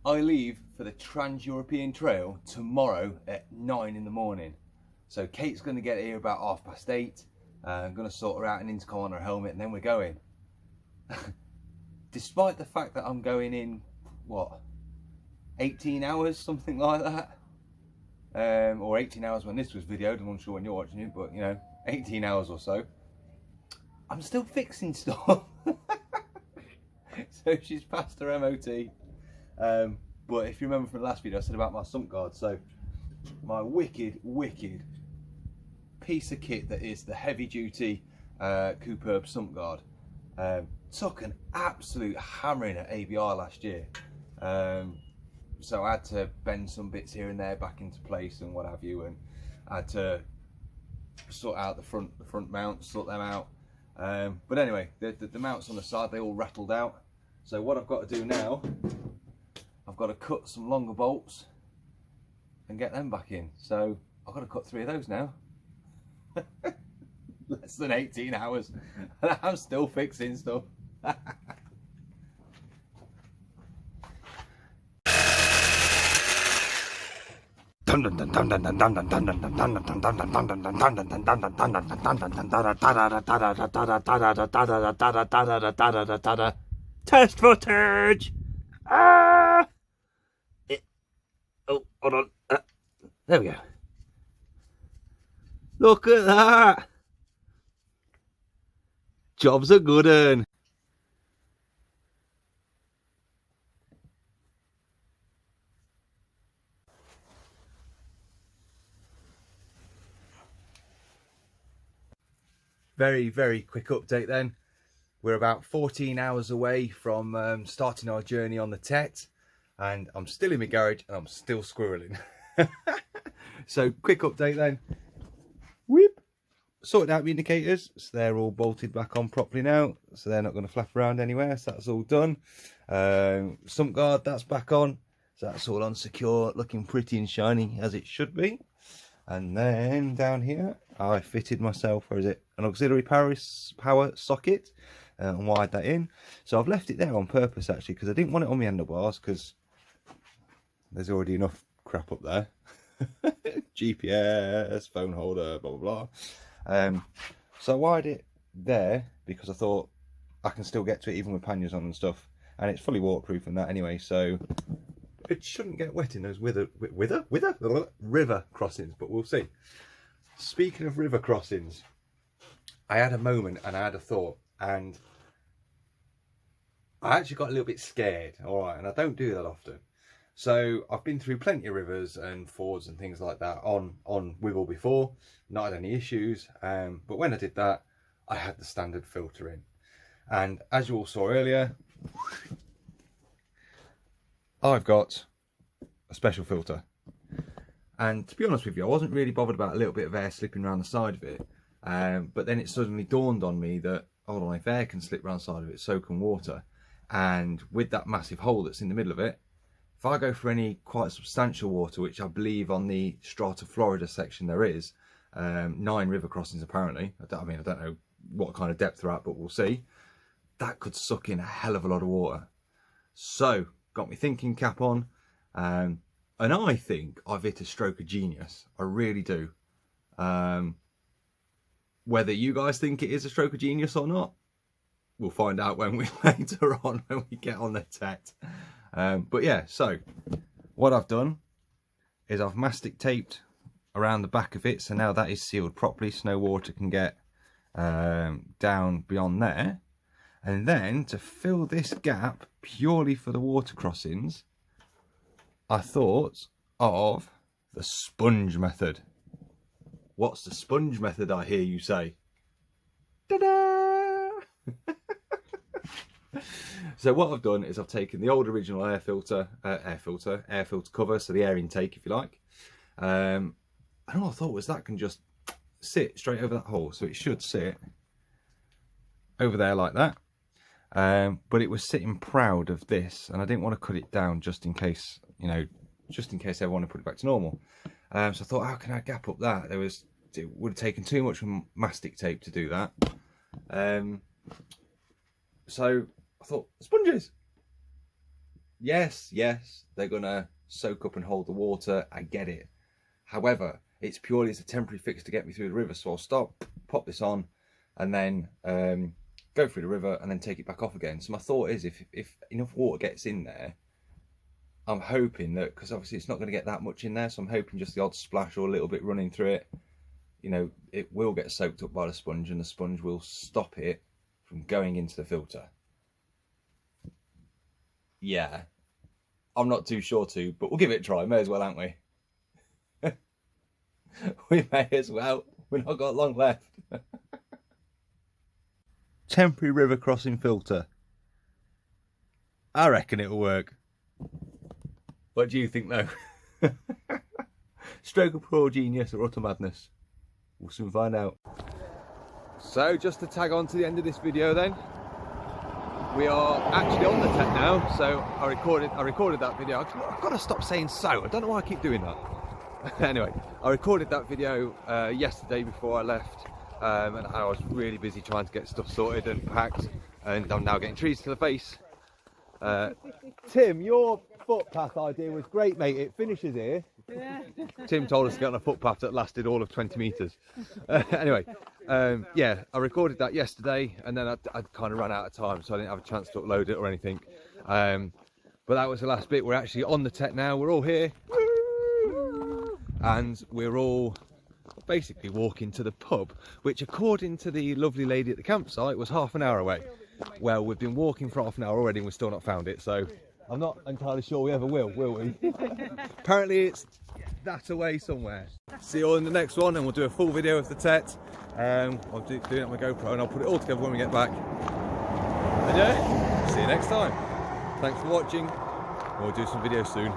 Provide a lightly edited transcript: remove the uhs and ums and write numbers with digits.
I leave for the Trans-European Trail tomorrow at 9 in the morning. So Kate's going to get here about 8:30. I'm going to sort her out an intercom on her helmet and then we're going. Despite the fact that I'm going in, what, 18 hours, something like that. Or 18 hours when this was videoed, I'm not sure when you're watching it, but you know, 18 hours or so. I'm still fixing stuff. So she's passed her MOT. But if you remember from the last video, I said about my sump guard. So my wicked piece of kit that is the heavy duty Cooper sump guard took an absolute hammering at ABI last year. So I had to bend some bits here and there back into place and what have you, and I had to sort out the front mounts, sort them out. But anyway, the mounts on the side, they all rattled out. So what I've got to do now, I've got to cut some longer bolts and get them back in. So I've got to cut 3 of those now. Less than 18 hours and I'm still fixing stuff. Test footage. Oh, hold on. There we go. Look at that. Job's a good un. Very quick update then. We're about 14 hours away from starting our journey on the TET, and I'm still in my garage and I'm still squirreling. So quick update then. Whip. Sorted out the indicators, so they're all bolted back on properly now, so they're not going to flap around anywhere, so that's all done. Sump guard, that's back on, so that's all on secure, looking pretty and shiny as it should be. And then down here I fitted myself, where is it, an auxiliary power socket, and wired that in. So I've left it there on purpose actually, because I didn't want it on my handlebars, because there's already enough crap up there. GPS, phone holder, blah blah blah. So I wired it there because I thought I can still get to it even with panniers on and stuff, and it's fully waterproof and that anyway, so it shouldn't get wet in those river crossings, but we'll see. Speaking of river crossings, I had a moment and I had a thought, and I actually got a little bit scared, alright, and I don't do that often. So I've been through plenty of rivers and fords and things like that on Wiggle before, not had any issues, but when I did that, I had the standard filter in. And as you all saw earlier, I've got a special filter. And to be honest with you, I wasn't really bothered about a little bit of air slipping around the side of it. But then it suddenly dawned on me that, hold on, if air can slip around the side of it, so can water. And with that massive hole that's in the middle of it, if I go for any quite substantial water, which I believe on the Strata Florida section there is, 9 river crossings apparently. I don't know what kind of depth they're at, but we'll see. That could suck in a hell of a lot of water. So, got me thinking cap on, and I think I've hit a stroke of genius. I really do. Whether you guys think it is a stroke of genius or not, we'll find out when we later on when we get on the TET. But yeah, so what I've done is I've mastic taped around the back of it, so now that is sealed properly so no water can get down beyond there. And then to fill this gap purely for the water crossings, I thought of the sponge method. What's the sponge method, I hear you say? Ta-da! So what I've done is I've taken the old original air filter cover, so the air intake if you like, and all I thought was that can just sit straight over that hole, so it should sit over there like that. But it was sitting proud of this, and I didn't want to cut it down just in case, you know, just in case I want to put it back to normal. So I thought, how can I gap up that? It would have taken too much mastic tape to do that. So I thought, sponges. Yes, they're gonna soak up and hold the water. I get it. However, it's purely as a temporary fix to get me through the river. So I'll stop, pop this on, and then go through the river and then take it back off again. So my thought is, if enough water gets in there, I'm hoping that, because obviously it's not going to get that much in there, so I'm hoping just the odd splash or a little bit running through it, you know, it will get soaked up by the sponge, and the sponge will stop it from going into the filter. Yeah, I'm not too sure but we'll give it a try. May as well, aren't we? We may as well. We've not got long left. Temporary river crossing filter. I reckon it'll work. What do you think though? Stroke of pure genius or utter madness? We'll soon find out. So just to tag on to the end of this video then, we are actually on the TET now. So I recorded that video. I've got to stop saying so. I don't know why I keep doing that. Anyway, I recorded that video yesterday before I left, and I was really busy trying to get stuff sorted and packed, and I'm now getting trees to the face. Tim, your footpath idea was great, mate. It finishes here. Yeah. Tim told us to get on a footpath that lasted all of 20 metres. Anyway, yeah, I recorded that yesterday, and then I kind of ran out of time, so I didn't have a chance to upload it or anything. But that was the last bit. We're actually on the TET now. We're all here. And we're all basically walking to the pub, which according to the lovely lady at the campsite was half an hour away. Well, we've been walking for half an hour already and we've still not found it, so I'm not entirely sure we ever will we? Apparently it's that away somewhere. See you all in the next one, and we'll do a full video of the TET. I'll do it on my GoPro and I'll put it all together when we get back. And yeah, see you next time. Thanks for watching. We'll do some videos soon.